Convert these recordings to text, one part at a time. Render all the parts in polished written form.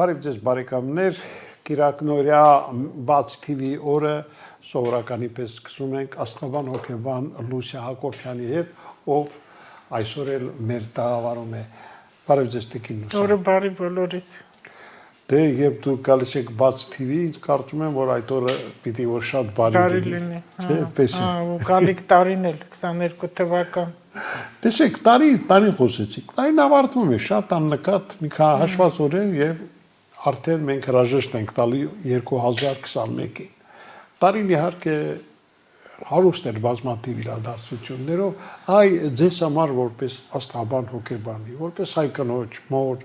Բարև ձեզ բարեկամներ, Կիրակնորյա բաց TV օրը սովորականի պես սկսում ենք Աստղաբան հոգեբան Լուսիա Հակոբյանի հետ, ով այսօր էլ մեր տաղավարում է։ Բարև ձեզ տիկին Լուսիա։ Օրը բարի բոլորիս։ Դե երբ դու գալիս եք բաց TV, ինձ կարծում եմ, որ այդ օրը պիտի որ շատ բարի լինի։ Չէ, պես է։ Ու գալիք տարին էլ 22 թվական։ Տեսեք, տարին խոսեցիք։ Տարին ավարտվում է, շատ աննկատ մի քանի հաշված օրեր եւ արդեն մենք հրաժեշտ ենք տալի 2021-ին։ Տարին իհարկե հարուստ էր բազմաթիվ իրադարձություններով, այ ձեզ համար որպես աստղաբան հոգեբանի, որպես հայ կնոջ, մոր,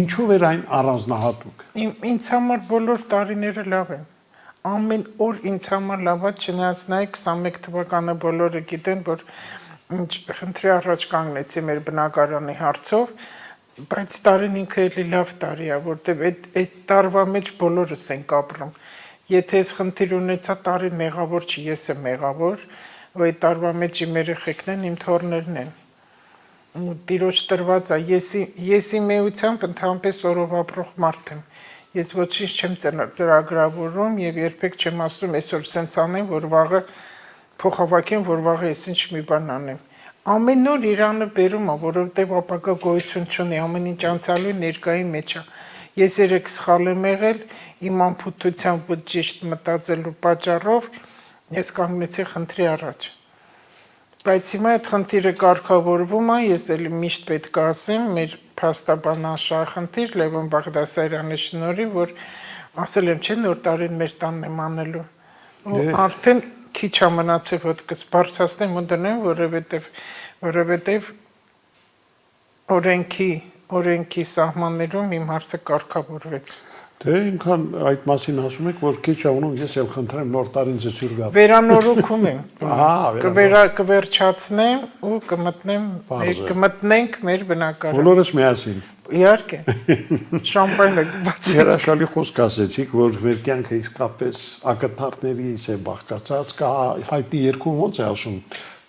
ինչու էր այն առանձնահատուկ։ Ինձ համար բոլոր տարիները լավ են։ Ամեն օր ինձ համար լավ է, չնայած նայ 21 թվականը բոլորը գիտեն, որ խնդրի առաջ կանգնեցի մեր բնակարանի հարցով, բայց տարին ինքը էլի լավ տարի է, որտեվ այդ տարվա մեջ բոլորս ենք ապրում։ Եթե ես խնդիր ունեցա, տարին մեղավոր չի, ես եմ մեղավոր, ու այդ տարվա մեջ իմ երեխեքն են, իմ թոռներն են։ Ու տիրոջ տրված է, ես իմ էությամբ ընդհանրապես օրով ապրող մարդ եմ։ Ես ոչինչ չեմ ծրագրավորում եւ երբեք չեմ ասում այսօր սենց անեմ, որ վաղը փոխավակեմ, որ վաղը ես ինչ մի բան անեմ։ Ամեն օր Իրանը բերում է, որովհետեւ ապակա գոյություն չունի, ամեն ինչ անցյալի ներկայի մեջ է։ Ես երեք սխալ եմ եղել, իմ անփութությամբ ու ճիշտ մտածելու պատճառով ես կանգնեցի խնդրի առաջ։ Բայց հիմա այդ խնդիրը կարգավորվում է, ես էլի միշտ պետք է ասեմ, մեր փաստաբան աշխարհախնդիր Լևոն Բաղդասարյանի շնորհիվ, որ ասել եմ, չէ, նոր տարին մեր տանն եմ անելու։ Ու արդեն քիչ է մնացել ոտքս բարձրացնեմ ու դնեմ, որովհետև օրենքի սահմաններում իմ հարցը կարգավորվեց։ Դե ինքան այդ մասին ասում եք, որ քիչ ավնում ես էլ խնդրեմ նոր տարին ձեզուր գա։ Վերանորոգում եմ։ Ահա, կվերջացնեմ ու կմտնենք մեր բնակարան։ բոլորս միասին։ Իհարկե։ Շամպայնը բացի։ Հրաշալի խոսք ասեցիք, որ մեր կյանքը իսկապես ակնթարթներից է բաղկացած, կա հայտնի երկու ոնց է ասում,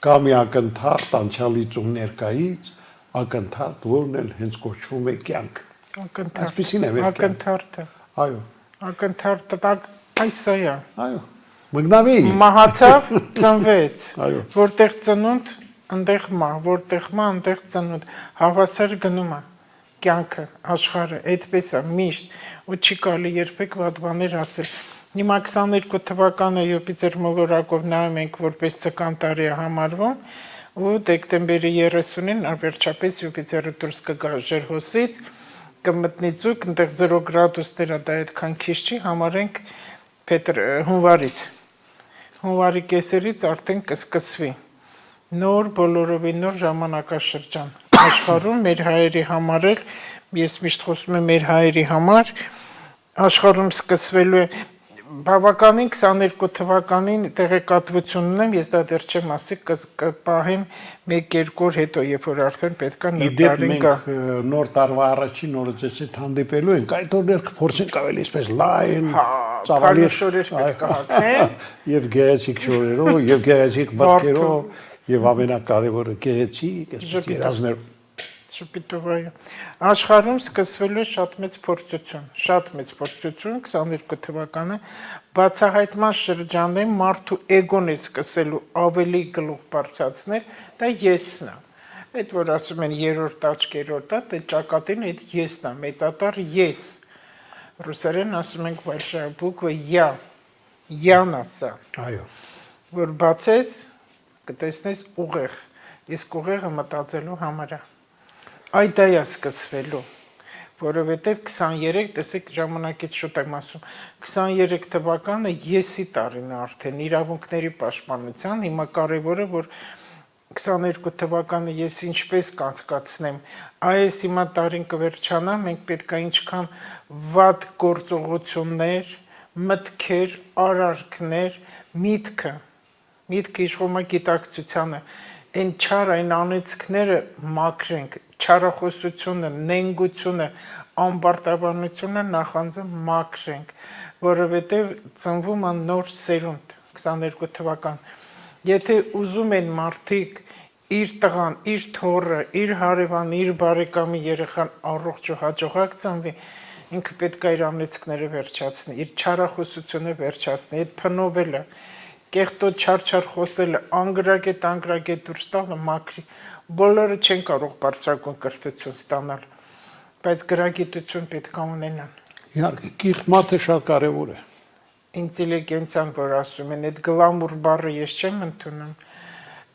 կա մի ակնթարթ անցյալից ու ներկայից, ակնթարթ, որն էլ հենց կոչվում է կյանք։ Այսպեսին է մեր ակնթարթը։ Այո։ Ակնթարթը այս է։ Այո։ Մգնավի։ Մահացավ, ծնվեց։ Այո։ Որտեղ ծնունդ, այնտեղ մահ, որտեղ մահ, այնտեղ ծնունդ։ Հավասար գնում է կյանքը, աշխարհը, այդպես է միշտ, ու չի կարելի երբեք վատ բաներ ասել։ Հիմա 22 թվականը Յուպիտեր մոլորակով նայում ենք, որպես ցկան տարի է համարվում, ու դեկտեմբերի 30-ին վերջապես Յուպիտերը դուրս կգա ջրհոսից, կմտնի ձուկ, այնտեղ 0 գրադուսներ է, դա այդքան քիչ չի, համարենք հունվարից։ Հունվարի կեսերից արդեն կսկսվի նոր բոլորովին նոր ժամանակաշրջան աշխարհում մեր հայերի համար էլ, ես միշտ խոսում եմ մեր հայերի համար, աշխարհում սկսվելու է բավականին 22 թվականին տեղեկատվություն ունեմ, ես դա դեռ չեմ ասի, կպահեմ 1-2 օր հետո, երբ որ արդեն պետք է նոր տարին գա։ Նոր տարվա առաջին օրը ձեզ հետ հանդիպելու ենք, այդ օրներ կփորձենք ավելի այսպես լայն, ծավալի շորեր պետք է հագնեն, եւ գեղեցիկ շորերով, եւ գեղեցիկ բատկերով, եւ ամենակարևորը գեղեցիկ երազներով։ Շպիտովայը։ Աշխարհում սկսվելու է շատ մեծ փորձություն, 22 թվականը բացահայտման շրջանում մարդու էգոն է սկսելու ավելի գլուխ բարձրացնել, դա եսն է։ Այդ որ ասում են երրորդ աչք, երրորդ աչք, այդ ճակատին այդ եսն է, մեծատար ես։ Ռուսերեն ասում ենք большая буква я, յան ասա։ Այո։ Որ բացես, կտեսնես ուղեղ, իսկ ուղեղը մտածելու համար է։ Այդ է սկսվելու, որովհետև 23, տեսեք ժամանակից շուտ եմ ասում, 23 թվականը եսի տարին արդեն իրավունքների պաշտպանության, հիմա կարևորը, որ 22 թվականը ես ինչպես կանցկացնեմ, այս հիմա տարին կվերջանա, մենք պետք է ինչքան վատ գործողություններ, մտքեր, արարքներ, միտքը իշխում է գիտակցությանը, այն չար այն անեծքները մաքրենք, չարախոսությունը, նենգությունը, ամբարտավանությունը նախանձը մաքրենք, որովհետև ծնվում է նոր սերունդ 22 թվական։ Եթե ուզում են մարդիկ իր տղան, իր թոռը, իր հարևանը, իր բարեկամի երեխան առողջ ու հաջողակ ծնվի, ինքը պետք է իր ամնեցքները վերջացնի, իր չարախոսությունը վերջացնի, այդ փնովելը, կեղտոտ չար խոսելը, անգրագետ դուրս տալը մաքրի։ Բոլորը չեն կարող բարձրագույն կրթություն ստանալ, բայց գրագիտություն պետք է ունենան։ Իհարկե, կիրթ մաթը շատ կարևոր է։ Ինտելիգենցիան, որ ասում են, այդ գլամուր բառը ես չեմ ընդունում,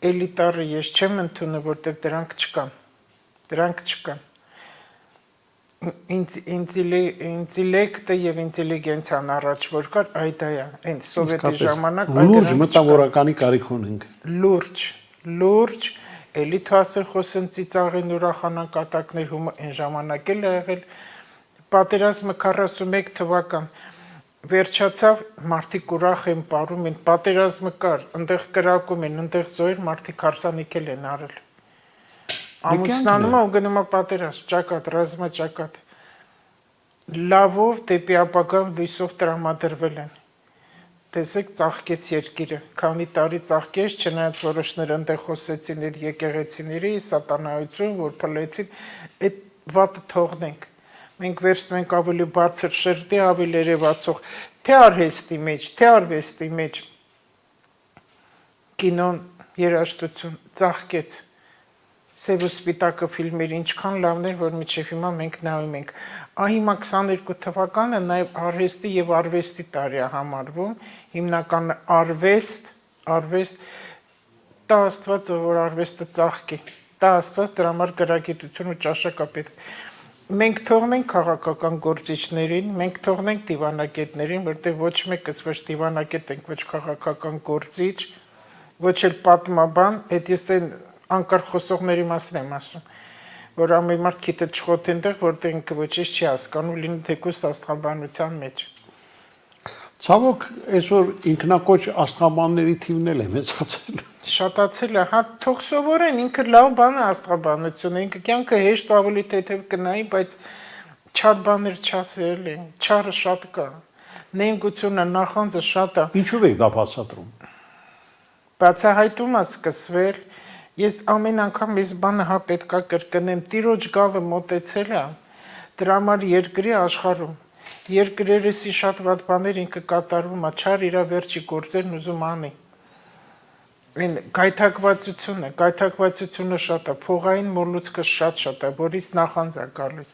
էլիտարը ես չեմ ընդունում, որտեղ դրանք չկան։ Ինտելեկտը եւ ինտելիգենցիան առաջ որ կար, այդ է, այն սովետի ժամանակ լուրջ մտավորականի կարիք ունենք։ Լուրջ, էլի թասեր խոսեն ծիծաղեն ուրախանան կատակներ հումը այն ժամանակ էլ եղել, պատերազմը 41 թվական վերջացավ, մարդիկ ուրախ են պարում են, պատերազմը կար, ընդեղ կրակում են, ընդեղ զոհեր, մարդիկ հարսանիքել են արել։ Ամուսնանում ու գնում պատերազմ, ճակատ, ռազմաճակատ, լավով դեպի ապագան լույսով տրամադրվել են։ Տեսեք, ծաղկեց երկիրը, քանի տարի ծաղկեց, չնայած որոշներ ընդեղ խոսեցին այդ եկեղեցիների, սատանայություն, որ փլեցին, այդ վատը թողնենք։ Մենք վերցնում ենք ավելի բարձր շերտի, ավելի երևացող, թե արհեստի մեջ, թե արվեստի մեջ, կինոն, երաժշտություն, ծաղկեց։ Սև ու սպիտակը ֆիլմեր ինչքան լավն էր, որ մինչև հիմա մենք նայում ենք։ Հիմա 22 թվականը նաև արհեստի եւ արվեստի տարի է համարվում, հիմնական արվեստ, տա Աստված, որ արվեստը ծաղկի, տա Աստված դրա համար գրագիտություն ու ճաշակապետ։ Մենք թողնենք քաղաքական գործիչներին, մենք թողնենք դիվանագետներին, որտեղ ոչ մեկս ոչ դիվանագետ ենք, ոչ քաղաքական գործիչ, ոչ էլ պատմաբան, այդ ես այն անկար խոսողների մասին եմ ասում, որ ամեն մարդ գիտե չխոթ այնտեղ, որտեղ ինքը ոչինչ չի հասկանում, լինի թեկուզ աստղաբանության մեջ։ Ցավոք, այսօր ինքնակոչ աստղաբանների թիվն էլ է մեծացել։ Շատացել է, հա, թող սովորեն, ինքը լավ բան է աստղաբանությունը, ինքը կյանքը հեշտ ու ավելի թեթև կնայի, բայց չար բաներ չասել են, չարը շատ կա, նենգությունը, նախանձը շատ է։ Ինչու եք դա բացատրում։ Բացահայտումը սկսվել, ես ամեն անգամ այս բանը հա պետքա կրկնեմ, տիրոջ գալը մոտեցել է, դրա համար երկրի աշխարհում, երկրերեսի շատ վատ բաներ ինքը կատարվում է, չար իրա վերջի գործերն ուզում անի։ Այն գայթակվածությունը շատ է, փողային մոլուցքը շատ է, որից նախանձ է գալիս։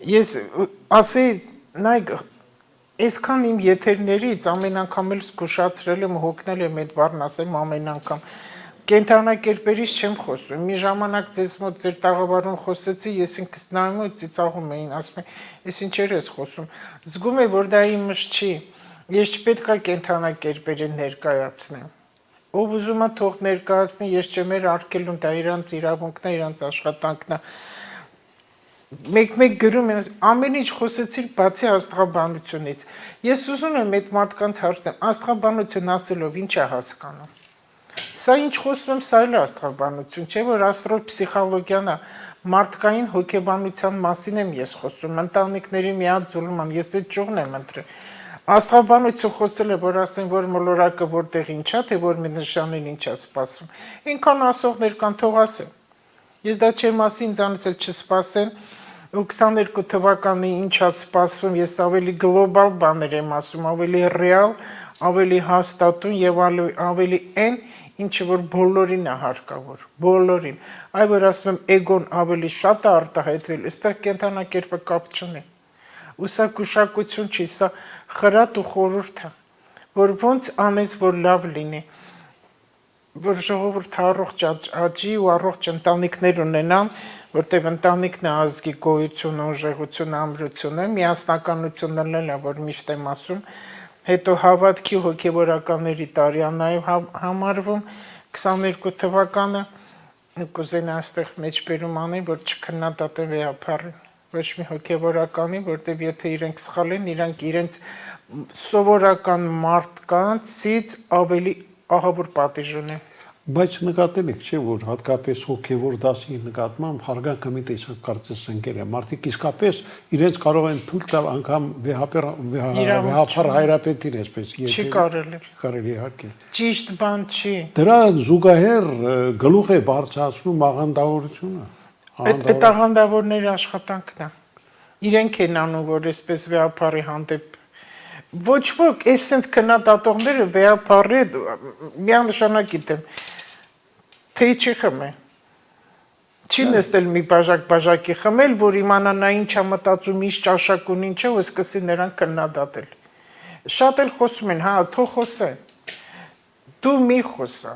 Ես ասեի, նայք, այսքան իմ եթերներից ամեն անգամ էլ զգուշացրել եմ, հոգնել եմ այդ բառն ասեմ ամեն անգամ։ Կենթանակերպերից չեմ խոսում, մի ժամանակ ձեզ մոտ ձեր տաղավարում խոսեցի, ես ինքս նայում ու ծիծաղում էին, ասում եմ, ես ինչեր ես խոսում, զգում եմ, որ դա իմս չի, ես չպետք է կենթանակերպերին ներկայացնեմ, ով ուզում է թող ներկայացնի, ես չեմ արկելում, դա իրանց իրավունքն է, իրանց աշխատանքն է, մեկ գրում են, ամեն ինչ խոսեցիր բացի աստղաբանությունից, ես ուզում եմ այդ մարդկանց հարցնեմ, աստղաբանություն ասելով ինչ է հասկանում։ Սա ինչ խոսում եմ, սա էլ աստղաբանություն, չէ՞ որ աստրոպսիխոլոգիան է, մարդկային հոգեբանության մասին եմ ես խոսում, ընտանիքների միաձուլում եմ, ես այդ ճյուղն եմ ընտրել։ Աստղաբանություն խոսել է, որ ասեն, որ մոլորակը որտեղ ինչա, թե որ մի նշանին ինչա սպասվում։ Ինքան ասողներ կան, թող ասեն։ Ես դա չեմ ասի, ինձանից էլ չսպասեն, ու 22 թվականի ինչա սպասվում, ես ավելի գլոբալ բաներ եմ ասում, ավելի ռեալ, ավելի հաստատուն եւ ավելի այն, ինչը որ բոլորին է հարկավոր, բոլորին։ Այ որ ասում եմ էգոն ավելի շատ է արտահայտվել, այստեղ կենթանակերպը կապ չունի։ Ու սա գուշակություն չի, սա խրատ ու խորհուրդ է, որ ոնց անես, որ լավ լինի, որ ժողովուրդը առողջ աճի ու առողջ ընտանիքներ ունենան, որտեղ ընտանիքն է ազգի գոյությունը, ուժեղությունը, ամրությունը, միասնականությունն էլ է, որ միշտ եմ ասում, հետո հավատքի հոգևորականների տարի է նաև համարվում 22 թվականը կուզեն այստեղ մեջբերում անեն, որ չքննադատեն վեհապարին, ոչ մի հոգևորականի, որտեղ եթե իրենք սխալ են, իրանք իրենց սովորական մարդկանցից ավելի ահավոր պատիժ ունեն։ Բայց նկատել եք, չէ՞ որ հատկապես հոգևոր դասի նկատմամբ հարգանքը մի տեսակ կարծես ընկել է։ Մարդիկ իսկապես իրենց կարող են թույլ տալ անգամ վեհապար հայրապետին, այսպես Չի կարելի։ Կարելի իհարկե։ Ճիշտ բան չի։ Դրա զուգահեռ գլուխ է բարձրացնում աղանդավորությունը։ Այդ աղանդավորների աշխատանքն է։ իրենք են անում, որ այսպես վեհապարի հանդեպ ոչ ոք, այս sense քննադատողները վեհապարի միանշանակ գիտեմ, թե չի խմե։ Չի նստել մի բաժակի խմել, որ իմանա նա ինչ է մտածում, ինչ ճաշակ ունի, ինչ է, ու սկսի նրան քննադատել։ Շատ էլ խոսում են, հա, թող խոսեն։ Դու մի խոսա։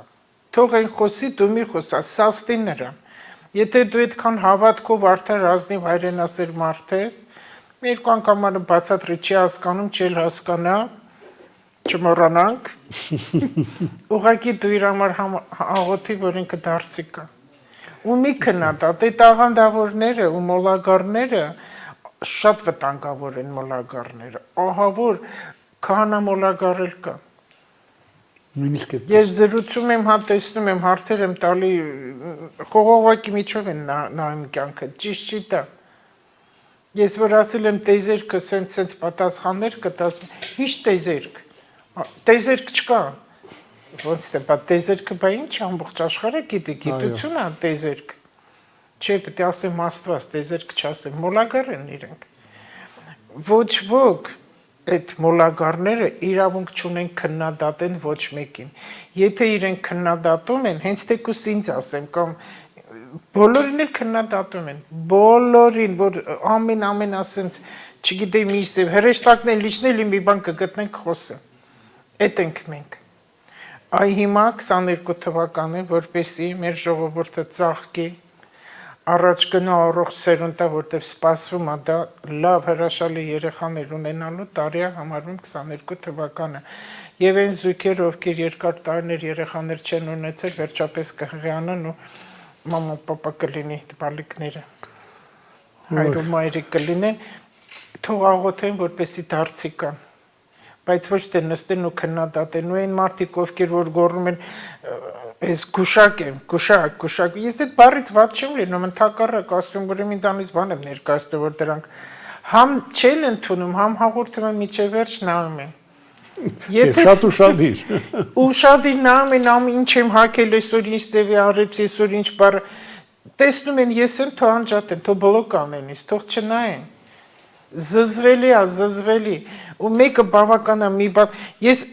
Թող այն խոսի, դու մի խոսա, սաստի նրան։ Եթե դու այդքան հավատքով արդար ազնիվ հայրենասեր մարդ ես, երկու անգամ բացատրի չի հասկանում, չել հասկանա, չմոռանանք։ Ուղղակի դու իր համար աղոթի, որ ինքը դարձի կա։ Ու մի քննադատ, այդ աղանդավորները ու մոլագարները շատ վտանգավոր են մոլագարները։ Ահա որ քահանա մոլագարել կա։ Նույնիսկ այդ Ես զրուցում եմ, հա տեսնում եմ, հարցեր եմ տալի, խողովակի միջով են նայում կյանքը, ճիշտ չի դա։ Ես որ ասել եմ տեզերքը սենց պատասխաններ կտաս, ինչ տեզերք։ Տեզերք չկա։ Ոնց է, բա տեզերքը բա ինչ ամբողջ աշխարհը գիտի, գիտություն է տեզերք։ Չէ, պետք է ասեմ Աստված, տեզերք չասեմ, մոլագար են իրենք։ Ոչ ոք այդ մոլագարները իրավունք չունեն քննադատեն ոչ մեկին։ Եթե իրենք քննադատում են, հենց թեկուս ինձ ասեմ, կամ բոլորին էլ քննադատում են, բոլորին, որ ամեն ասենց, չգիտեմ ինչ է, հրեշտակն էլ լիչնել մի բան կգտնենք խոսը։ Էդ ենք մենք։ Այ հիմա 22 թվականը, որպեսի մեր ժողովուրդը ծաղկի, առաջ գնա առողջ սերունդը, որտեղ սպասվում է դա լավ հրաշալի երեխաներ ունենալու տարի համարվում 22 թվականը։ Եվ այն զույգերը, ովքեր երկար տարիներ երեխաներ չեն ունեցել, վերջապես կհղիանան ու մամա պապա կլինի բալիկները։ Հայր ու մայրիկ կլինեն, թող աղոթեն, որպեսի դարձի կան։ Բայց ոչ թե նստեն ու քննադատեն ու այն մարդիկ, ովքեր որ գոռում են այս գուշակ եմ, գուշակ։ Ես այդ բառից ված չեմ լինում, ընդհակառակ ասում որ ինձանից բան եմ ներկայացնում, որ դրանք համ չեն ընդունում, համ հաղորդում են միջև վերջ նայում են։ Եթե շատ ուշադիր։ Ուշադիր նայում են, ամ ինչ եմ հակել այսօր, ինչ ձևի արեցի այսօր, ինչ բառ տեսնում են, ես եմ թող անջատեն, թող բլոկ անեն, թող չնայեն։ Զզվելի, ու մեկը բավական է մի բան, ես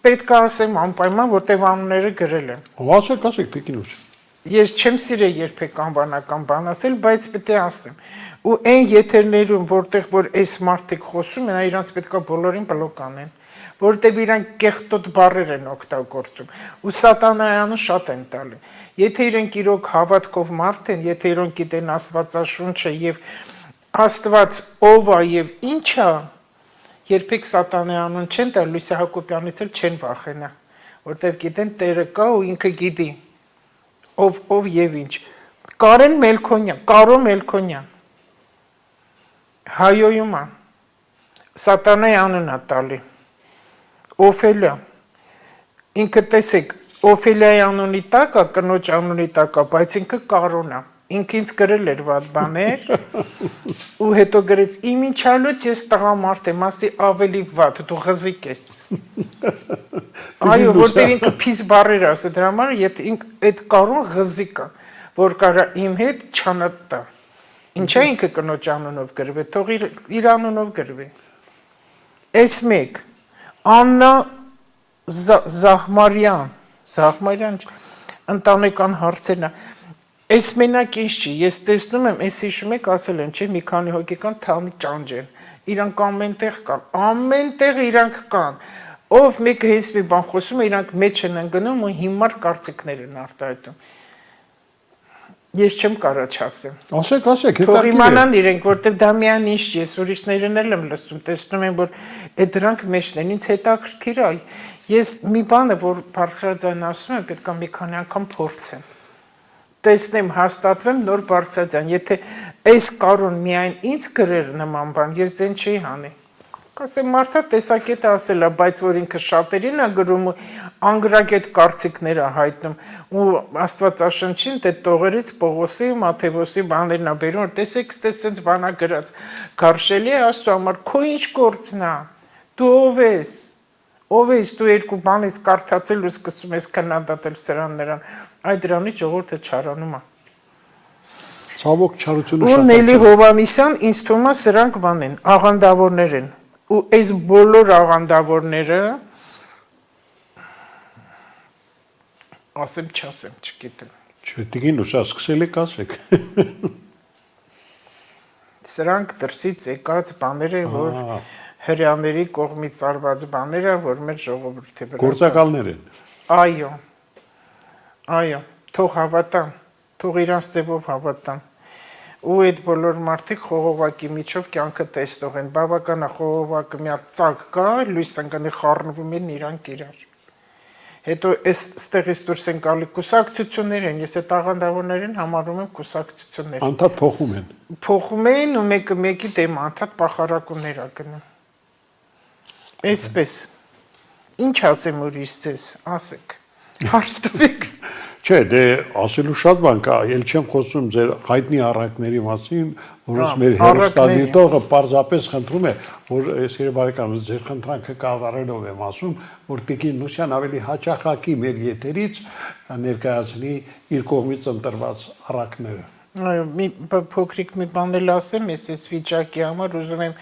պետք է ասեմ անպայման, որտեղ անունները գրել եմ։ Ասեք, տիկինուց։ Ես չեմ սիրել երբեք անվանական բան ասել, բայց պետք է ասեմ։ Ու այն եթերներում, որտեղ որ այս մարդիկ խոսում են, իրանց պետք է բոլորին բլոկ անեն, որտեղ իրանք կեղտոտ բառեր են օգտագործում, ու սատանայանը շատ են տալի։ Եթե իրենք իրոք հավատքով մարդ են, եթե իրենք գիտեն Աստվածաշունչը եւ Աստված ով է եւ ինչ է, երբեք սատանայի անուն չեն տա, Լույս Հակոբյանից էլ չեն վախենա, որտեղ գիտեն Տերը կա ու ինքը գիտի ով եւ ինչ։ Կարո Մելքոնյան հայոյում է, սատանայի անուն է տալի, Օֆելիա, ինքը տեսեք, Օֆելիայի անունի տակ է, կնոջ անունի տակ է, բայց ինքը Կարոն է։ Ինքը ինձ գրել էր վատ բաներ ու հետո գրեց իմ ինչ ալուց ես տղամարդ եմ, ասի ավելի վատ, դու ղզիկ ես։ Այո, որտեղ ինքը փիս բառեր ասել, դրա համար այդ Կարոն ղզիկ է, որ կարա իմ հետ չանատ տա։ Ինչա ինքը կնոջ անունով գրվի, թող իր անունով գրվի։ Այս մեկ Աննա Զախմարյան ընտանեկան հարցերն է։ Այս մենակ ինչ չի, ես տեսնում եմ, այս հիշում եք ասել եմ, չէ, մի քանի հոգեկան թանի ճանճ են, իրանք ամենտեղ իրանք կան, ով մեկը հենց մի բան խոսում է, իրանք մեջ են ընկնում ու հիմար կարծիքներ են արտահայտում։ Ես չեմ կարա չասեմ։ Ասեք, թող իմանան իրենք, որտեղ դա միան ինչ չի, ես ուրիշներն էլ եմ լսում, տեսնում եմ, որ այդ դրանք մեջն են, ինձ հետաքրքիր է, ես մի բանը, որ բարձրաձայն ասում եմ, պետք է մի քանի անգամ փորձեմ։ Տեսնեմ, հաստատվեմ նոր բարձրաձայն, եթե այս Կարոն միայն ինձ գրեր նման բան, ես ձեն չի հանի։ Կասեմ, մարդը տեսակետը ասել է, բայց որ ինքը շատերին է գրում ու անգրագետ կարծիքներ է հայտնում ու Աստվածաշնչին դե տողերից Պողոսի, Մաթեոսի բաներն է բերում, որ տեսեք, ստեսենց բանա գրած, Գարշելի է Աստծո համար, քո ինչ գործն է, դու ով ես, դու երկու բան ես կարդացել ու սկսում ես քննադատել սրան նրան, այդ դրանից ժողովուրդը չարանում է։ Ցավոք չարությունը ու շատ Նելի Հովանիսյան ինձ թվում է սրանք բան են, աղանդավորներ են։ Ու այս բոլոր աղանդավորները ասեմ չասեմ, չգիտեմ։ Չտիկին ուշա սկսել եք ասեք։ Սրանք դրսից եկած բաներ են, որ հрьяաների կողմից արված բաներ են, որ մեր ժողովրդի վրա Գործակալներ են։ Այո։ Այո, թող հավատան, թող իրանց ձևով հավատան։ Ու այդ բոլոր մարդիկ խողովակի միջով կյանքը տեսնող են։ Բավական է խողովակը մի հատ ծակ կա, լույս ընկնի խառնվում են իրանք իրար։ Հետո այստեղից դուրս են գալի կուսակցություններ են, ես այդ աղանդավորներին համարում եմ կուսակցություններ։ Անդադ փոխում են։ Փոխում են ու մեկը մեկի դեմ անդադ պախարակումներ ա գնում։ Այսպես։ Ինչ ասեմ ուրիշ ձեզ, ասեք։ Հարց տվեք։ Չէ, դե ասելու շատ բան կա, ել չեմ խոսում ձեր հայտնի առակների մասին, որոնց մեր հերոստատիտողը պարզապես խնդրում է, որ սիրելի բարեկամ, ձեր խնդրանքը կատարելով եմ ասում, որ Տիկին Նուսյան ավելի հաճախակի մեր եթերից ներկայացնի իր կողմից ընտրված առակները։ Այո, մի փոքրիկ մի բան էլ ասեմ, ես այս վիճակի համար ուզում եմ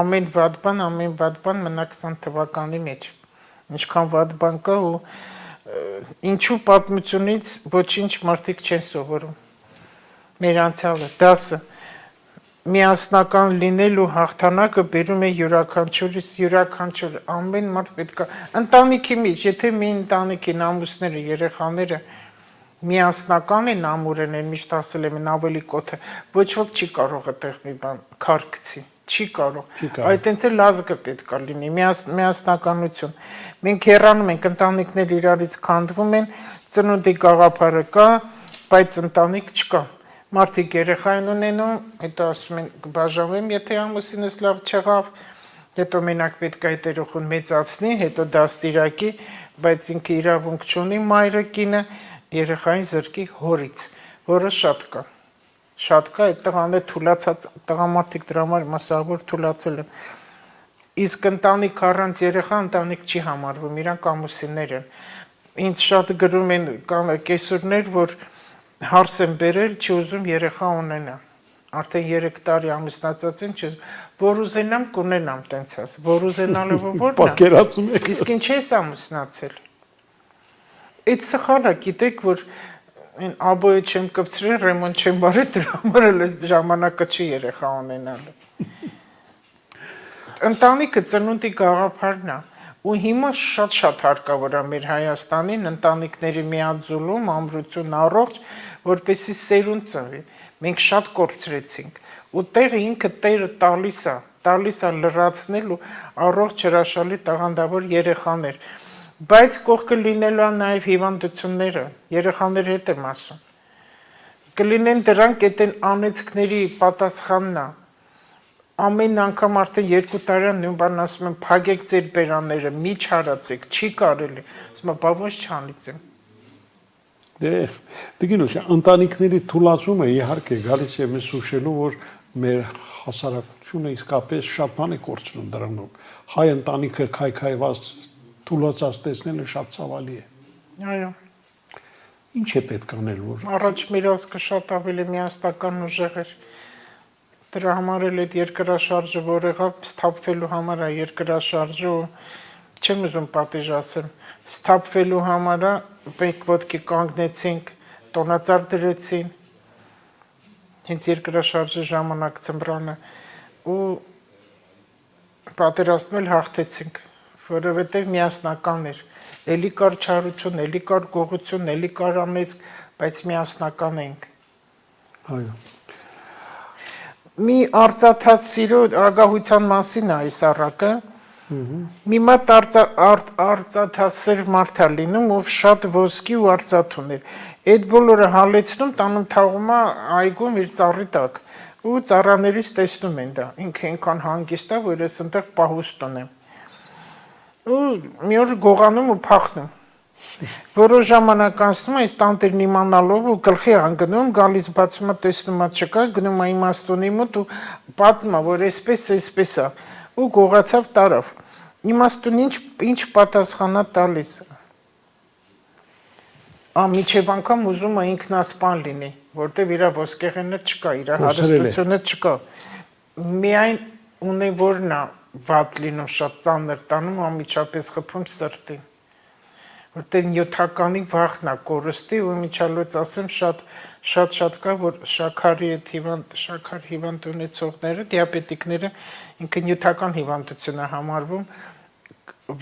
ամեն վատ բան մնա 20 թվականի մեջ։ Ինչքան վատ բան կա ու ինչու պատմությունից ոչինչ մարդիկ չեն սովորում։ Մեր անցյալը, դասը միասնական լինելու հաղթանակը բերում է յուրաքանչյուր ամեն մարդ պետք է ընտանիքի մեջ, եթե մի ընտանիքին ամուսները, երեխաները միասնական են, ամուր են, միշտ ասել եմ, ավելի կոթը, ոչ ոք չի կարող այդտեղ մի բան քարկցի, չի կարող։ Այդ այնց էլ լազկը պետք է լինի, միասնականություն։ Մենք հեռանում ենք, ընտանիքներ իրարից քանդվում են, ծնունդի գաղափարը կա, բայց ընտանիք չկա։ Մարդիկ երեխա են ունենում, հետո ասում են կբաժանվեմ, եթե ամուսինս լավ չեղավ, հետո մենակ պետք է այդ երեխուն մեծացնի, հետո դաստիարակի, բայց ինքը իրավունք չունի մայրը կինը երեխային զրկի հորից, որը շատ կա։ Շատ կա, այդ տղաները թուլացած, տղամարդիկ դրա համար մասսավոր թուլացել են։ Իսկ ընտանիք առանց երեխա ընտանիք չի համարվում, իրանք ամուսիններ են։ Ինձ շատ գրում են կեսուրներ, որ հարս են բերել, չի ուզում երեխա ունենա։ Արդեն 3 տարի ամուսնացած են, որ ուզենամ կունենամ տենց աս, որ ուզենալը որն է։ Պատկերացում եք։ Իսկ ինչ ես ամուսնացել։ Այդ սխալը գիտեք, որ այն աբոյը չեմ կպցրել, ռեմոնտ չեմ բարել, դրա համար էլ այս ժամանակը չի երեխա ունենալը։ Ընտանիքը ծնունդի գաղափարն է, ու հիմա շատ հարկավոր է մեր Հայաստանին ընտանիքների միաձուլում, ամրություն առողջ, որպեսզի սերունդ ծնվի։ Մենք շատ կորցրեցինք, ու տեղը ինքը տերը տալիս է լրացնել ու առողջ հրաշալի տաղանդավոր երեխաներ։ Բայց կողքը լինելու է նաև հիվանդությունները, երեխաների հետ եմ ասում։ Կլինեն դրանք այդ անեծքների պատասխանն է։ Ամեն անգամ արդեն 2 տարի նույն բանն ասում եմ, փակեք ձեր բերանները, մի չարացեք, չի կարելի։ Ասում եմ, բա ոնց չանիծեմ։ Դե, Տիկինոս, ընտանիքների թուլացումը իհարկե գալիս է մեզ հուշելու, որ մեր հասարակությունը իսկապես շատ բան է կորցնում դրանով։ Հայ ընտանիքը քայքայված թուլացած տեսնելը շատ ցավալի է։ Այո։ Ինչ է պետք անել, որ Առաջ մեր ազգը շատ ավելի միասնական ուժեղ էր։ Դրա համար էլ այդ երկրաշարժը, որ եղավ, սթափվելու համար է երկրաշարժը, չեմ ուզում պատիժ ասեմ, սթափվելու համար է, մենք ոտքի կանգնեցինք, տոնածառ դրեցին, հենց երկրաշարժի ժամանակ ծմրանը, ու պատերազմն էլ հաղթեցինք, որովհետև միասնական էր, էլի կար չարություն, էլի կար գողություն, էլի կար անեծք, բայց միասնական ենք։ այո։ Մի արծաթած սիրո ագահության մասին է այս առակը, մի մատ արծաթասեր մարդ է լինում, ով շատ ոսկի ու արծաթ ուներ, այդ բոլորը հալեցնում, տանում թաղում է այգում իր ծառի տակ, ու ծառաներից տեսնում են դա, ինքը այնքան հանգիստ է, որ ես ընդեղ պահուստ ունեմ, ու մի օր գողանում ու փախնում, որոշ ժամանակ անցնում է, այս տանտերն իմանալով ու գլխի անգնում, գալիս բացում է, տեսնում է չկա, գնում է իմաստունի մոտ ու պատմում է, որ այսպես է, ու գողացավ տարավ։ Իմաստուն ինչ պատասխանա տալիս։ Միջև անգամ ուզում է ինքնասպան լինի, որտեվ իր ոսկեղենը չկա, իր Կորցրել է։ հարստությունը չկա։ Միայն ունևորն է վատ լինում, շատ ծանր տանում, անմիջապես խփում սրտին։ Որտեղ նյութականի վախն է կորստի ու միջալոց ասեմ շատ կա, որ շաքար հիվանդ ունեցողները, դիաբետիկները ինքը նյութական հիվանդություն է համարվում,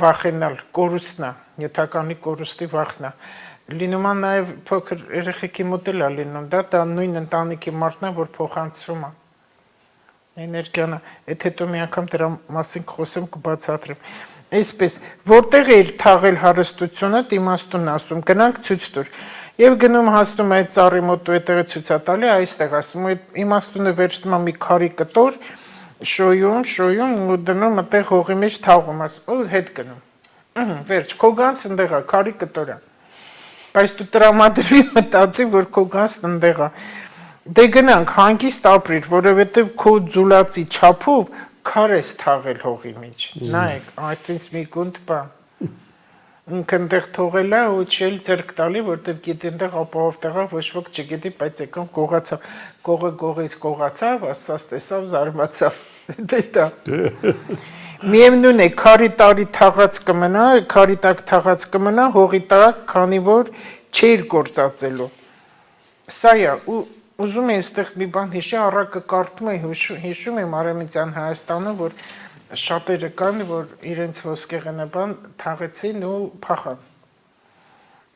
վախենալ, կորուստն է, նյութականի կորուստի վախն է։ Լինում է նաև փոքր երեխեքի մոտ էլ է լինում, դա նույն ընտանիքի մարդն է, որ փոխանցվում է էներգիան, այդ հետո մի անգամ դրա մասին խոսեմ կբացատրեմ։ Այսպես, որտեղ է թաղել հարստությունը, իմաստուն ասում, գնանք ցույց տուր։ Եվ գնում հասնում այդ ծառի մոտ ու այդտեղը ցույց է տալի, այստեղ ասում, այդ իմաստունը վերցնում է մի քարի կտոր, շոյում ու դնում այդտեղ հողի մեջ թաղում, ասում, ու հետ գնում։ Վերջ, քո գանձ ընդեղ է, քարի կտոր է։ Բայց դու տրամադրվի մտածի, որ քո գանձն ընդեղ է։ Դե գնանք հանգիստ ապրիր, որովհետև քո ձուլածի չափով քար ես թաղել հողի մեջ։ Նայեք, այդպես մի գունդ բան։ Ինքը այնտեղ թողել է ու չել ձեռք տալի, որտեղ գիտի այնտեղ ապահով տեղա ոչ ոք չգիտի, բայց եկան կողացավ, կողը կողից կողացավ, Աստված տեսավ, զարմացավ։ Դա։ Միևնույն է, քարի տարի թաղած կմնա, քարի տակ թաղած կմնա, հողի տակ, քանի որ չէր գործածելու։ Սա է, ու ուզում եմ այստեղ մի բան հիշի, առակը կարդում եմ, հիշում եմ Արեմիցյան Հայաստանը, որ շատերը կան, որ իրենց ոսկեղենը բան թաղեցին ու փախան։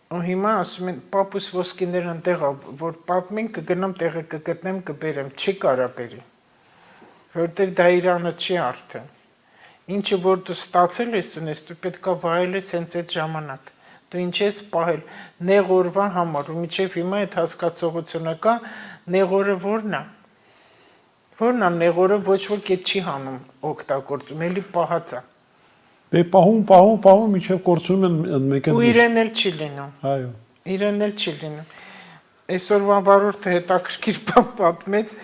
Ու հիմա ասում են, պապուս ոսկիներ ընդեղ է, որ պատմին կգնամ տեղը կգտնեմ, կբերեմ, չի կարա բերի, որտեղ դա Իրանը չի արդեն։ Ինչը որ դու ստացել ես ունես, դու պետք է վայելես հենց այդ ժամանակ։ Դու ինչ ես պահել նեղ օրվա համար, ու մինչև հիմա այդ հասկացողությունը կա, նեղ օրը որն է։ Որն է նեղ օրը, ոչ ոք այդ չի հանում օգտագործում, էլի պահած է։ Դե պահում, մինչև կորցնում են մեկ Ու իրեն էլ չի լինում։ Այո։ Իրեն էլ չի լինում։ Այսօրվա վարորդը հետաքրքիր բան պատմեց,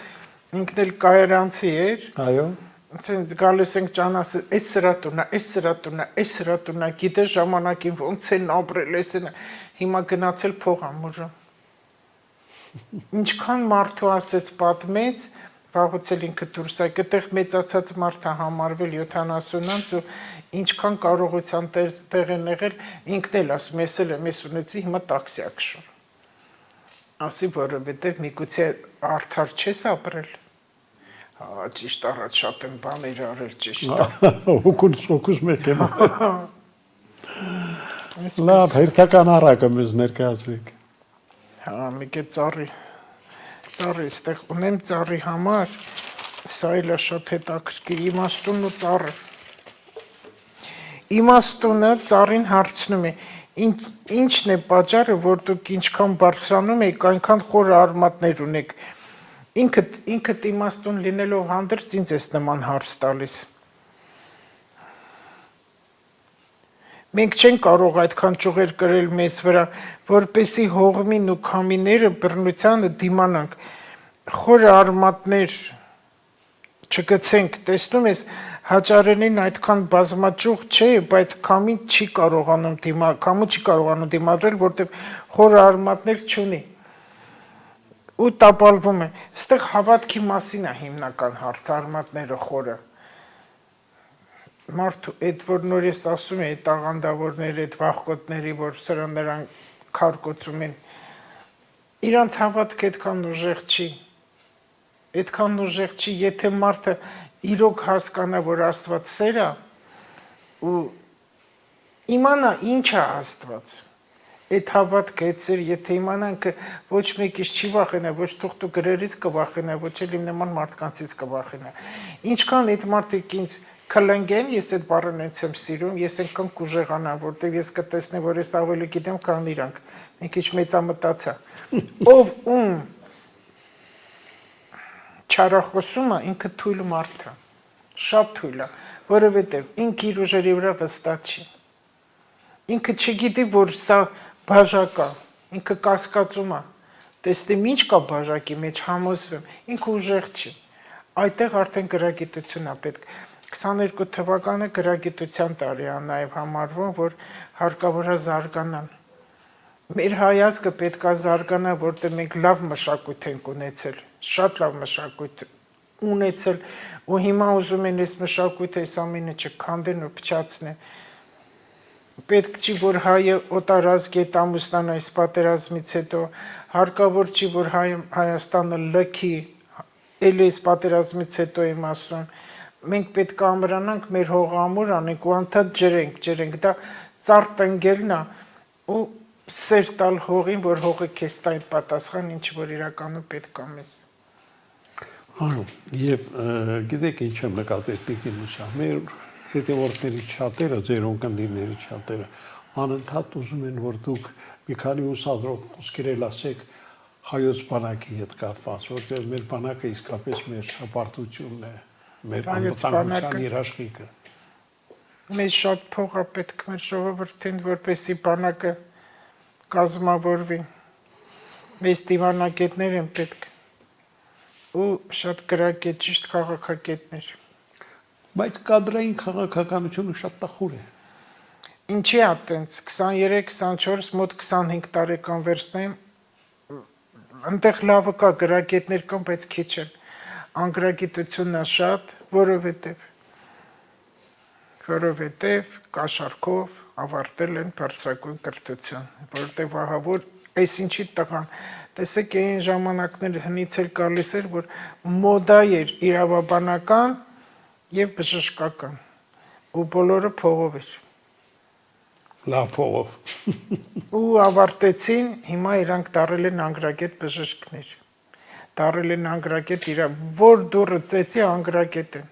ինքն էլ կայարանցի էր։ Այո։ Գալիս ենք ճանասը, այս սրա տունա, գիտե ժամանակին ոնց են ապրել, հիմա գնացել փող ամուժը։ Ինչքան մարդու ասեց պատմեց, վաղուց էլ ինքը դուրս է, գտեղ մեծացած մարդ է համարվել 70-անց ու ինչքան կարողության տեղ են եղել, ինքն էլ ասում, ես էլ եմ, ես ունեցի, հիմա տաքսի ա քշում։ Ասի, որովհետև միգուցե արդար չես ապրել։ Ճիշտ առաջ շատ են բաներ արել, ճիշտ է։ Հոգուս մեկ եմ։ Լավ, հերթական առակը մեզ ներկայացրեք։ Հա, մի կե ծառի ստեղ ունեմ ծառի համար, սա էլ է շատ հետաքրքիր, իմաստունն ու ծառը։ Իմաստունը ծառին հարցնում է, ինչն է պատճառը, որ դուք ինչքան բարձրանում եք, այնքան խոր արմատներ ունեք։ Ինքդ իմաստուն լինելով հանդերձ ինձ ես նման հարց տալիս։ Մենք չենք կարող այդքան ճյուղեր կրել մեզ վրա, որպեսզի հողմին ու քամիները բռնությանը դիմանանք, խոր արմատներ չգցենք, տեսնում ես, հաճարենին այդքան բազմաճյուղ չէ, բայց քամու չի կարողանում դիմադրել, որտեղ խոր արմատներ չունի։ Ու տապալվում է, ստեղ հավատքի մասին է հիմնական հարց, արմատները խորը։ Մարդու այդ որ նոր ես ասում է, այդ աղանդավորները, այդ վախկոտների, որ նրան քարկոծում են, իրանց հավատքը այդքան ուժեղ չի, եթե մարդը իրոք հասկանա, որ Աստված սեր է, ու իմանա ինչ է Աստված, այդ հավատքը, այդ սեր, եթե իմանանք ոչ մեկից չի վախենա, ոչ թուղթու գրերից կվախենա, ոչ էլ իմ նման մարդկանցից կվախենա։ Ինչքան այդ մարդիկ ինձ կլնգեն, ես այդ բառն ինձ եմ սիրում, ես այնքան կուժեղանա, որտեղ ես կտեսնեմ, որ ես ավելի գիտեմ, քան իրանք, մի քիչ մեծամտածա։ Ով ում չարախոսումը ինքը թույլ մարդ է, շատ թույլ է, որովհետև ինքը իր ուժերի վրա վստահ չի։ Ինքը չգիտի, որ սա բաժակ է, ինքը կասկածում է, տեսնեմ ինչ կա բաժակի մեջ, համոզվեմ, ինքը ուժեղ չի։ Այդտեղ արդեն գրագիտություն է պետք։ 22 թվականը գրագիտության տարի է նաև համարվում, որ հարկավոր է զարգանալ։ Մեր հայացքը պետք է զարգանա, որտեղ մենք լավ մշակույթ ենք ունեցել, շատ լավ մշակույթ ունեցել, ու հիմա ուզում են այս մշակույթը, այս ամենը չքանդեն ու փչացնեն։ Պետք չի, որ հայը օտարազգ է ամուսնանա այս պատերազմից հետո, հարկավոր չի, որ Հայաստանը լքի, էլի այս պատերազմից հետո եմ ասում, մենք պետք է ամրանանք, մեր հողը ամուր անենք ու անդադ ջրենք, դա ծառ տնգելն է ու սեր տալ հողին, որ հողը քեզ տա այդ պատասխան, ինչ որ իրականում պետք է մեզ։ Այո, եւ գիտեք ինչ եմ նկատել Տիկին Մուսա, մեր հետևորդների շատերը, ձեր ունկնդիրների շատերը անընդհատ ուզում են, որ դուք մի քանի ուսադրող խոսքեր ասեք հայոց բանակի հետ կապված, որտեղ մեր բանակը իսկապես մեր հպարտությունն է, մեր անվտանգության երաշխիքը։ Մեզ շատ փող է պետք մեր ժողովրդին, որպեսզի բանակը կազմավորվի, մեզ դիվանագետներ են պետք ու շատ գրագետ, ճիշտ քաղաքագետներ։ Բայց կադրային քաղաքականությունը շատ տխուր է։ Ինչի է տենց, 23-24, մոտ 25 տարեկան վերցնեմ, այնտեղ լավը կա, գրագետներ կան, բայց քիչ են, անգրագիտությունն է շատ, որովհետև կաշառքով ավարտել են բարձրագույն կրթություն, որովհետև ահա որ այս ինչի տղան, տեսեք այն ժամանակներ հնից էլ գալիս էր, որ մոդա էր իրավաբանական եւ բժշկական, ու բոլորը փողով էր։ Լավ փողով։ Ու ավարտեցին, հիմա իրանք դարել են անգրագետ բժիշկներ, դարել են անգրագետ որ դուրը ծեցի անգրագետ են։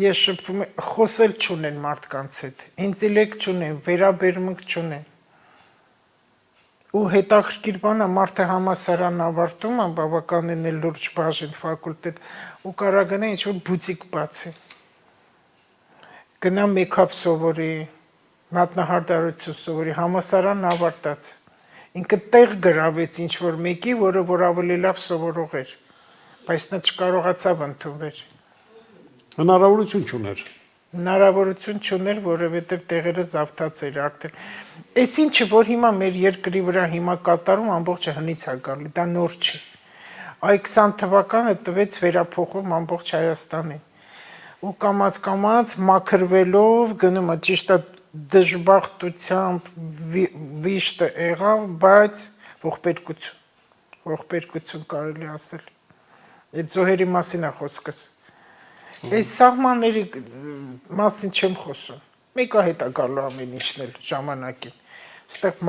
Ես շփվում եմ, խոսել չունեն մարդկանց հետ, ինտելեկտ չունեն, վերաբերմունք չունեն։ Ու հետաքրքիր բանը մարդը համասարան ավարտում է, բավականին է լուրջ բաժին ֆակուլտետ, ու կարա գնա ինչ-որ բուտիկ բացի։ Գնա մեքափ սովորի, մատնահարդարություն սովորի, համասարան ավարտած։ Ինքը տեղ գրավեց ինչ-որ մեկի, որ ավելի լավ սովորող էր, բայց նա չկարողացավ ընդունվել։ Հնարավորություն չուներ։ Հնարավորություն չուներ, որովհետև տեղերը զավթած էր արդեն։ Այս ինչը, որ հիմա մեր երկրի վրա հիմա կատարում, ամբողջը հնից է գալի, դա նոր չի։ Այ 20 թվականը տվեց վերափոխում ամբողջ Հայաստանին։ Ու կամաց մաքրվելով գնում է, ճիշտ է, դժբախտությամբ վիշտը եղավ, բայց ողբերգություն կարելի ասել։ Այդ զոհերի մասին է խոսքս։ Այս սահմանների մասին չեմ խոսում։ Մեկը հետ է գալու ամեն ինչն էլ ժամանակին։ Այստեղ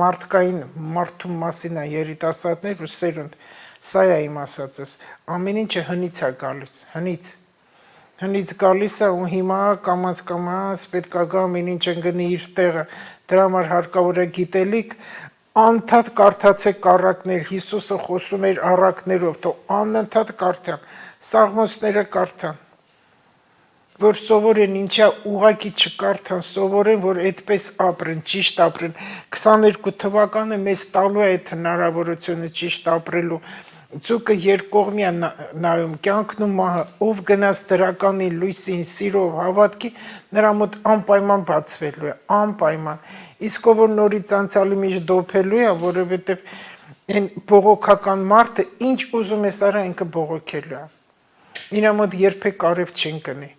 մարդու մասին է երիտասարդներ ու սերունդ։ Սա է իմ ասածս։ Ամեն ինչը հնից է գալիս, հնից գալիս է ու հիմա կամաց պետք է գա ամեն ինչ ընկնի իր տեղը։ Դրա համար հարկավոր է գիտելիք, անդադ կարդացեք առակներ, Հիսուսը խոսում էր առակներով, թող անընդհատ կարդան, Սաղմոսները կարդան, որ սովորեն ինչա ուղակի չկարդան, սովորեն, որ այդպես ապրեն, ճիշտ ապրեն։ 22 թվականը մեզ տալու է այդ հնարավորությունը ճիշտ ապրելու։ Ձուկը երկկողմի է նայում, կյանքն ու մահը, ով գնաց դրականի լույսին, սիրով, հավատքի, նրա մոտ անպայման բացվելու է, անպայման։ Իսկ ով որ նորից անցյալի մեջ դոփելու է, որովհետև այն բողոքական մարդը ինչ ուզում է սարա ինքը բողոքելու է։ Իրա մոտ երբեք արև չեն կնի։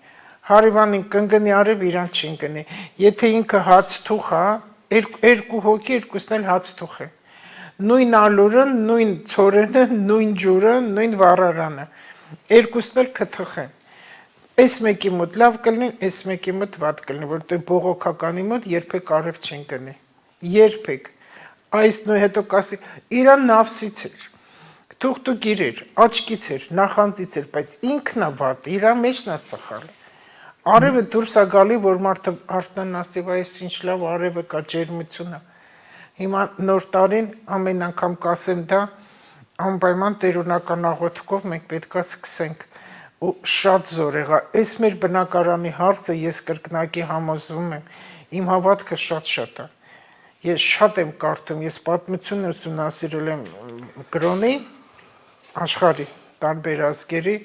Հարիվանին կընկնի արև իրան չեն կնի։ Եթե ինքը հացթուխ է, երկու հոգի, երկուսն էլ հացթուխ է։ Նույն ալուրը, նույն ցորենը, նույն ջուրը, նույն վառարանը։ Երկուսն էլ քթխ են։ Այս մեկի մոտ լավ կլինի, այս մեկի մոտ վատ կլինի, որտեղ բողոքականի մոտ երբեք արև չեն կնի։ Երբեք։ Այս նույն հետո կասի, իրան նավսից էր։ Թուղթուկ էր, աչքից էր, նախանձից էր, բայց ինքն է վատ, իրա մեջն է սխալ։ Արևը դուրս է գալի, որ մարդը արդեն ասի, այս ինչ լավ արևը կա, ջերմությունը։ Հիմա նոր տարին ամեն անգամ կասեմ դա, անպայման տերունական աղոթքով մենք պետք է սկսենք։ Ու շատ զոր եղա, այս մեր բնակարանի հարցը ես կրկնակի համոզվում եմ, իմ հավատքը շատ է։ Ես շատ եմ կարդում, ես պատմություն ուսումնասիրել եմ կրոնի, աշխարհի, տարբեր ազգերի,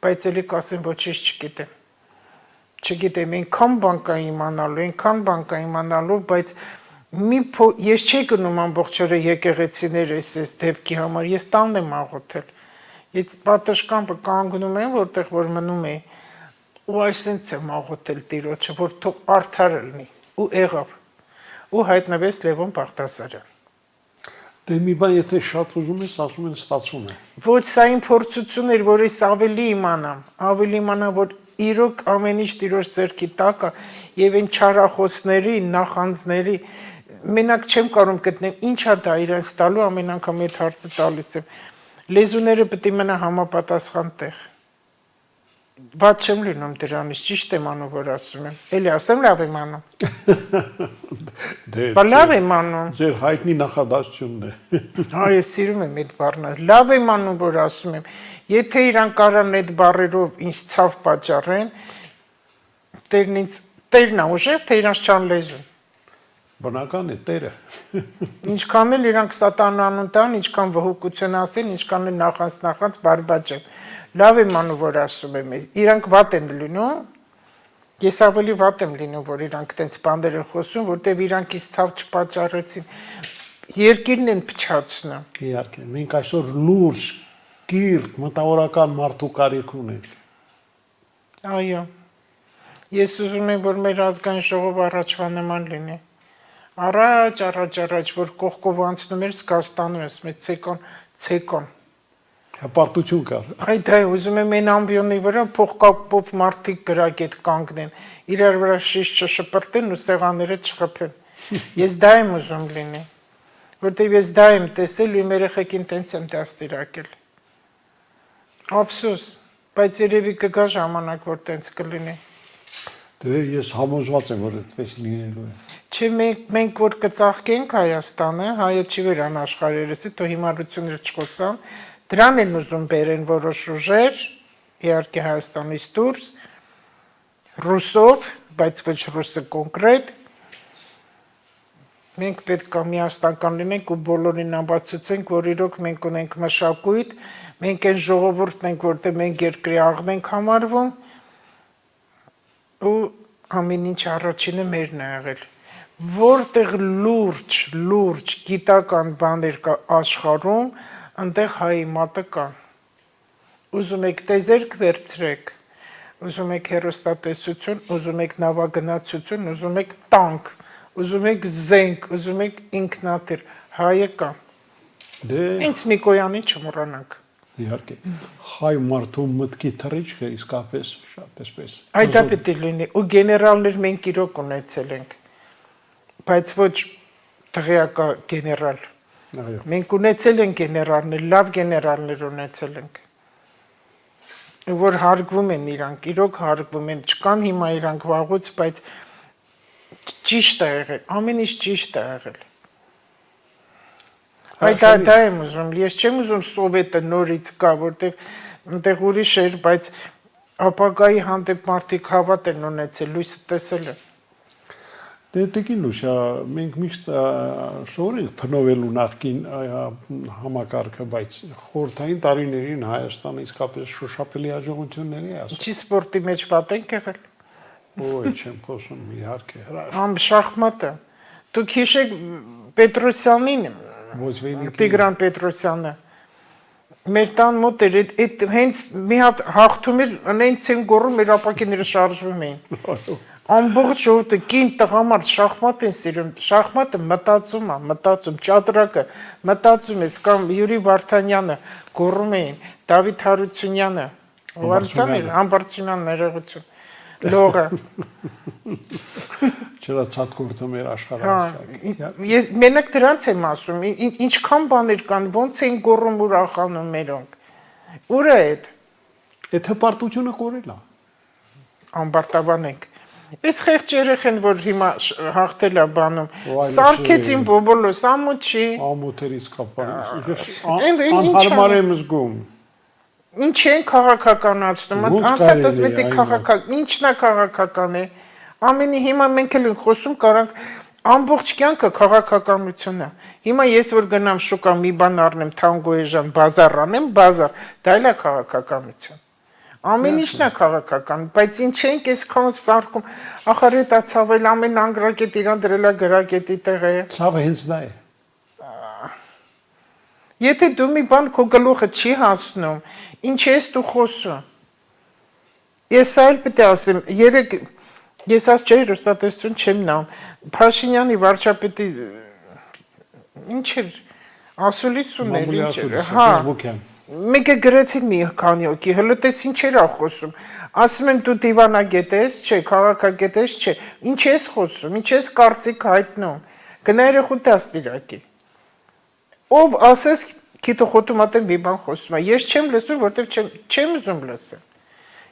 բայց էլի կասեմ ոչինչ չգիտեմ, այնքան բան կա իմանալու, բայց Ես չի գնում ամբողջ օրը եկեղեցիներ էս դեպքի համար, ես տանն եմ աղոթել։ Ես պատշգամբը կանգնում եմ, որտեղ որ մնում է, ու այսինքն եմ աղոթել Տիրոջը, որ թող արդար լինի, ու եղավ։ Ու հայտնվեց Լևոն Բաղդասարյան։ Դե մի բան եթե շատ ուզում ես, ասում են ստացվում է։ Ոչ, սա իմ փորձությունն էր, որ ես ավելի իմանամ, որ իրոք ամեն ինչ Տիրոջ ձեռքի տակ է, եւ այն չարախոսների, նախանձների մենակ չեմ կարող գտնել, ինչա դա իրենց տալու, ամեն անգամ այդ հարցը տալիս եմ։ Լեզուները պետք է մնա համապատասխան տեղ։ Ված չեմ լինում դրանից, ճիշտ եմ անում, որ ասում եմ։ Էլի ասեմ լավ եմ անում։ Բա լավ եմ անում։ Ձեր հայտնի նախադասությունն է։ Հա, ես սիրում եմ այդ բառը։ Լավ եմ անում, որ ասում եմ։ Եթե իրանք կարան այդ բառերով ինձ ցավ պատճառեն, Տերն է ուժեղ, թե իրանք չան լեզուն։ Բնական է Տերը։ Ինչքան էլ իրանք սատանանուն տան, ինչքան վհուկություն ասեն, ինչքան էլ նախանց բարբաճեն։ Լավ եմ անում, որ ասում եմ, իրանք վատ են լինում, ես ավելի վատ եմ լինում, որ իրանք տենց բաներ են խոսում, որտեվ իրանք ինձ ցավ չպատճառեցին, երկիրն են փչացնում։ Իհարկե, մենք այսօր լուրջ, կիրթ, մտավորական մարդու կարիք ունենք։ Այո։ Ես ուզում եմ, որ մեր ազգային ժողովը առաջվա նման լինի։ Առաջ, որ կողքով անցնում էր, զգաստանում ես, մեծ ցեկոն։ Հպարտություն կար։ Այ դա ուզում եմ այն ամբիոնի վրա փողկապով մարդիկ գրագետ կանգնեն, իրար վրա շիշ չշպրտեն ու սեղանները չխփեն։ Ես դա եմ ուզում լինի, որտեվ ես դա եմ տեսել ու իմ երեխեքին տենց եմ դաստիարակել։ Ափսոս, բայց երևի կգա ժամանակ, որ տենց կլինի։ Դե ես համոզված եմ, որ այդպես լինելու է։ Չէ, մենք որ կծաղկենք Հայաստանը, հայը չի վերան աշխարհերեսի, թո հիմարությունները չխոսան, դրան են ուզում բերեն որոշ ուժեր, իհարկե Հայաստանից դուրս, ռուսով, բայց ոչ ռուսը կոնկրետ, մենք պետք է միասնական լինենք ու բոլորին ապացուցենք, որ իրոք մենք ունենք մշակույթ, մենք այն ժողովուրդն ենք, որտեղ մենք երկրի աղն ենք համարվում, ու ամեն ինչ առաջինը մերն է եղել։ Որտեղ լուրջ գիտական բաներ կա աշխարհում, այնտեղ հայի մատը կա։ Ուզում եք տեզերք վերցրեք, ուզում եք հեռուստատեսություն, ուզում եք նավագնացություն, ուզում եք տանկ, ուզում եք զենք, ուզում եք ինքնաթիռ, հայը կա։ Դե Ինձ Միկոյանին չմոռանանք։ իհարկե, հայ մարդու մտքի թռիչքը իսկապես շատ էսպես։ Այ դա պետք է լինի, ու գեներալներ մենք իրոք ունեցել ենք, բայց ոչ դղյակա գեներալ։ Այո։ Մենք ունեցել ենք գեներալներ, լավ գեներալներ ունեցել ենք, որ հարգվում են իրանք, իրոք հարգվում են, չկան հիմա իրանք վաղուց, բայց ճիշտ է եղել, ամեն ինչ ճիշտ է եղել։ Այ դա եմ ուզում, ես չեմ ուզում սովետը նորից կա, որտեղ այնտեղ ուրիշ էր, բայց ապագայի հանդեպ մարդիկ հավատ են ունեցել, լույսը տեսել են։ Դե տիկին Լուսիա, մենք միշտ սովորենք փնովելու նախկին համակարգը, բայց խորհրդային տարիներին Հայաստանը իսկապես շոշափելի հաջողությունների է ասում։ Ինչի սպորտի մեջ վատ ենք եղել։ Ոյ, չեմ խոսում, իհարկե, հրաշք։ Շախմատը։ Դուք հիշեք Պետրոսյանին, Ոզվենիկին։ Տիգրան Պետրոսյանը։ Մեր տան մոտ էր, այդ հենց մի հատ հաղթում էր, հենց են գոռում, մեր ապակիները շարժվում էին։ Ամբողջ ժողովուրդը կին տղամարդ շախմատ են սիրում, շախմատը մտածում է, ճատրակը մտածում ես, կամ Յուրի Վարդանյանը գոռում էին, Դավիթ Հարությունյանը, Համբարձումյան ներողություն, լողը։ Չրացած գործը մեր աշխարհը։ Ես մենակ դրանց եմ ասում, ինչքան բաներ կան, ոնց են գոռում ուրախանում մերոնք։ Ուր է այդ։ Այդ հպարտությունը կորել է։ Ամբարտավան ենք։ Այս խեղճ երեխեն, որ հիմա հաղթել է բանում, սարքեցին բոբոլոս, ամուչի։ Ամոթերից կապանից։ Անհարմար եմ զգում։ Ինչ են քաղաքականացնում, անկատասմետ է քաղաքական, ինչն է քաղաքական է։ Ամենի հիմա մենք էլ ենք խոսում, կարանք ամբողջ կյանքը քաղաքականություն է։ Հիմա ես որ գնամ շուկա մի բան առնեմ, թանգոեժան, բազար անեմ, բազար, դա էլ է քաղաքականություն։ Ամեն ինչն է քաղաքական, բայց ինչ ենք այսքան սարքում, ախր դա ցավել ամեն անգրակետ իրան դրելա գրակետի տեղ է։ Ցավը հենց դա է։ Եթե դու մի բան քո գլուխը չի հասնում, ինչ ես դու խոսում։ Ես այլ պետք է ասեմ, երեք ես ասած չէի հեռուստատեսություն չեմ նայում։ Փաշինյանի վարչապետի ինչ էր ասուլիսուն էր, ինչ էր։ Հա։ Մեկը գրեցին մի քանի հոգի, հələ տես ինչ էր խոսում։ Ասում եմ դու դիվանագետ ես, չէ, քաղաքագետ ես, չէ։ Ինչ ես խոսում, ինչ ես կարծիք հայտնում։ Գնա երեխու դաստիարակի։ Ով ասես քիթը խոտում ատեմ մի բան խոսում է։ Ես չեմ լսում, որտեվ չեմ ուզում լսել։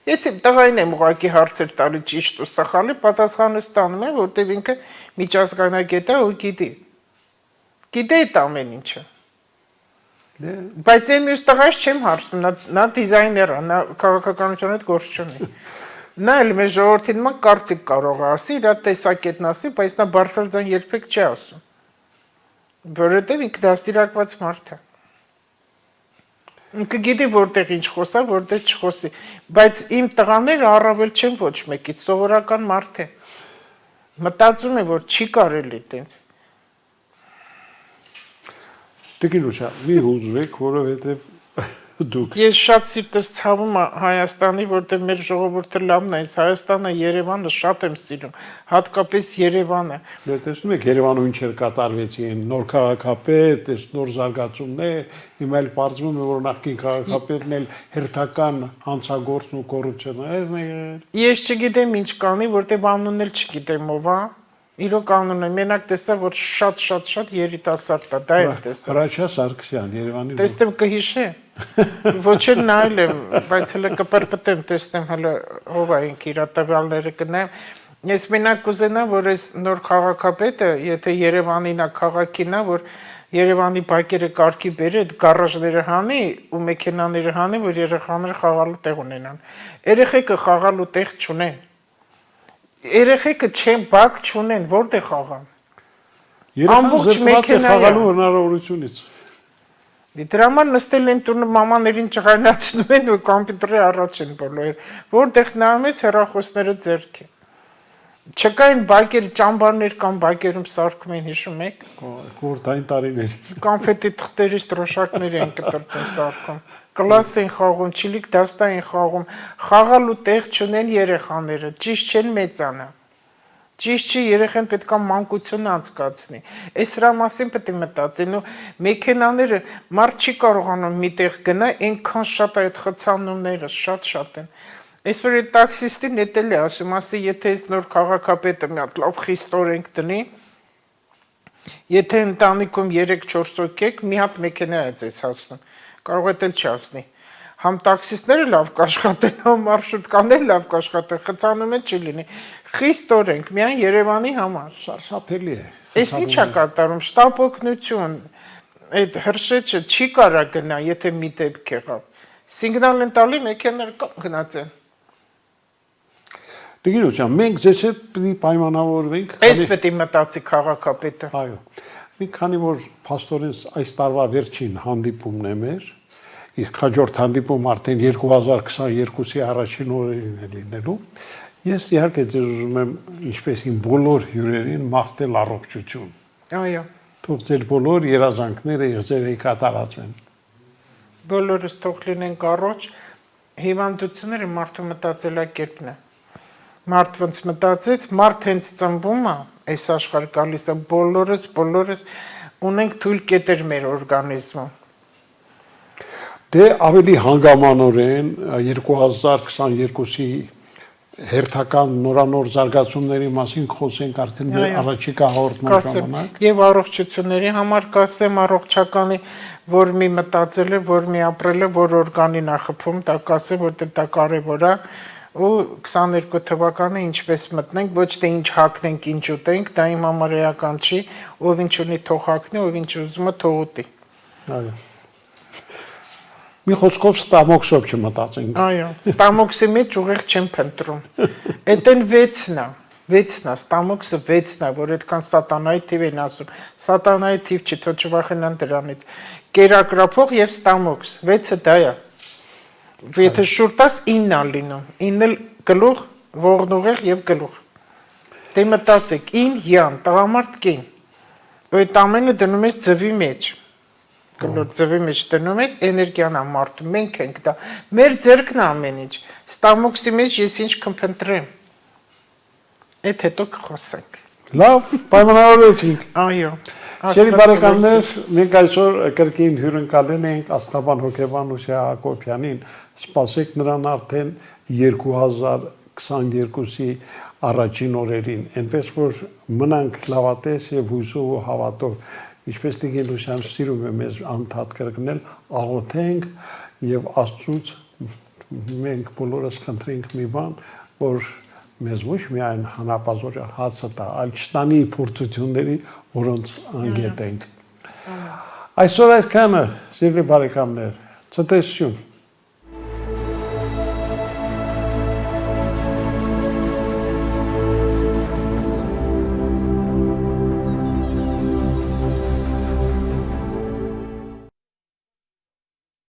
Ես տղային եմ ուղղակի հարցեր տալի ճիշտ ու սխալի, պատասխանը ստանում եմ, որտեվ ինքը միջազգայնագետ է ու գիտի։ Գիտե այդ ամեն ինչը։ Բայց եմ ես տղայից չեմ հարցնում, նա դիզայներ է, նա քաղաքականության հետ գործ չունի։ Նա էլ մեր ժողովրդին մա կարծիք կարող է ասի, իր տեսակետն ասի, բայց նա բարձրաձայն երբեք չի ասում։ Որովհետև ինքը դաստիարակված մարդ է։ Ինքը գիտի որտեղ ինչ խոսա, որտեղ չխոսի, բայց իմ տղաները առավել չեն ոչ մեկից, սովորական մարդ է։ Մտածում է, որ չի կարելի այդպես։ Տիկինուշա, մի հուզվեք, որովհետև դուք։ Ես շատ սիրտս ցավում Հայաստանի, որտեղ մեր ժողովուրդը լավն է, Հայաստանը, Երևանը շատ եմ սիրում, հատկապես Երևանը։ Դե տեսնում եք Երևանում ինչեր կատարվեցին, նոր քաղաքապետ, այս նոր զարգացումներ, հիմա էլ պարզվում է, որ նախկին քաղաքապետն էլ հերթական հանցագործն ու կոռուպցիոներն է եղել։ Ես չգիտեմ ինչ կանի, որտեղ անունն էլ չգիտեմ ով է։ Իրոք անունը մենակ տեսա, որ շատ երիտասարդ է, դա եմ տեսա։ Հրաչյա Սարգսյան, Երևանի։ Տեսնեմ կհիշե։ Ոչ էլ նայել եմ, բայց հələ կպրպտեմ, տեսնեմ հələ ով է ինք իր տվյալները կնայեմ։ Ես մենակ կուզենամ, որ այս նոր քաղաքապետը, եթե Երևանին է, քաղաքին է, որ Երևանի բակերը կարգի բերի, այդ գարաժները հանի ու մեքենաները հանի, որ երեխաները խաղալու տեղ ունենան։ Երեխեքը խաղալու տեղ չունեն։ Երեխեքը չեն բակ չունեն, որտեղ խաղան։ Ամբողջ մեքենա խաղալու հնարավորությունից։ Դրա համար նստել են տունը մամաներին ճղայնացնում են ու կոմպյուտերի առաջ են բոլորը, որտեղ նայում ես հեռախոսները ձեռքի։ Չկային բակեր, ճամբարներ կամ բակերում սարքում են, հիշում եք։ Խորհրդային տարիներ։ Կոնֆետի թղթերից տրոշակներ են կտրտում սարքում։ Կլաս են խաղում, չիլիկ դաստա են խաղում, խաղալու տեղ չունեն երեխաները, ճիշտ չեն մեծանա։ Ճիշտ չի, երեխան պետք է մանկությունը անցկացնի։ Այս սրա մասին պետք է մտածեն ու մեքենաները մարդ չի կարողանում միտեղ գնա, այնքան շատ է այդ խցանումները, շատ են։ Այսօր այդ տաքսիստին նետել է ասում, ասի, եթե այս նոր քաղաքապետը մի հատ լավ խիստորենք դնի, եթե ընտանիքում 3-4 հոգի եք, մի հատ մեքենա է ձեզ հասնում, կարող է դել չհասնի։ Համ տաքսիստները լավ կաշխատեն, համ մարշրուտկաները լավ կաշխատեն, խցանումը չի լինի։ Խիստորենք, միայն Երևանի համար։ Սարսափելի է։ Այս ինչ է կատարում, շտապ օգնություն, այդ հրշեջը չի կարա գնա, եթե մի դեպք եղավ։ Սիգնալ են տալի, մեքենաները գնացեն։ Տիկինուշան, մենք ձեզ հետ պիտի պայմանավորվենք։ Այս պետք է մտածի քաղաքապետը։ Այո։ Մի քանի որ փաստորեն այս տարվա վերջին հանդիպումն է մեր, իսկ հաջորդ հանդիպում արդեն 2022-ի առաջին օրերին է լինելու։ Ես իհարկե ձեզ ուզում եմ, ինչպես իմ բոլոր հյուրերին, մաղթել առողջություն։ Այո։ Թող ձեր բոլոր երազանքները եղջերեի կատարածվեն։ Բոլորս թող լինենք առողջ, հիվանդությունները մարդու մտածելակերպն է։ Մարդ ոնց մտածեց, մարդ հենց ծնվում է, այս աշխարհ գալիս է, բոլորս ունենք թույլ կետեր մեր օրգանիզմում։ Դե ավելի հանգամանորեն 2022-ի հերթական նորանոր զարգացումների մասին խոսենք արդեն մեր առաջիկա հաղորդման ժամանակ։ Եվ առողջությունների համար կասեմ առողջականի, որ մի մտածել է, որ մի ապրել է, որ օրգանին է խփում, դա կասեմ, որտեղ դա կարևոր է։ Ու 22 թվականը ինչպես մտնենք, ոչ թե ինչ հագնենք, ինչ ուտենք, դա իմ համար էական չի, ով ինչ ունի թող հագնի, ով ինչ ուզում է թող ուտի։ Այո։ Մի խոսքով ստամոքսով չմտածենք։ Այո, ստամոքսի մեջ ուղիղ չեմ փնտրում։ Էդեն 6-ն է, ստամոքսը 6-ն է, որ այդքան սատանայի թիվ են ասում։ Սատանայի թիվ չի, թող չվախենան դրանից։ Կերակրափող եւ ստամոքս, 6-ը դա է։ Եթե շուր տաս 9-ա լինում, 9 գլուխ, ողնուղեղ եւ գլուխ։ Դե մտածեք, 9 յան, տղամարդ կին։ Այդ ամենը դնում ես ձվի մեջ։ Գլուխ ձվի մեջ դնում ես, էներգիան է մարդու, մենք ենք դա։ Մեր ձեռքն է ամեն ինչ։ Ստամոքսի մեջ ես ինչ կփնտրեմ։ Այդ հետո կխոսենք։ Լավ, պայմանավորեցինք։ Այո։ Շերի բարեկամներ, մենք այսօր կրկին հյուրընկալել ենք Աստղաբան հոգեբան Լուսիա Հակոբյանին, սպասեք նրան արդեն 2022-ի առաջին օրերին, այնպես որ մնանք լավատես եւ հույսով ու հավատով, ինչպես Տիկին Լուսյան սիրում է մեզ անդադ կրկնել, աղոթենք եւ Աստծուց մենք բոլորս խնդրենք մի բան, որ մեզ ոչ միայն հանապազորը հացը տա, այլ չտանի փորձությունների, որոնց անգետ ենք։ Այսօր այսքանը, սիրելի բարեկամներ, ցտեսություն։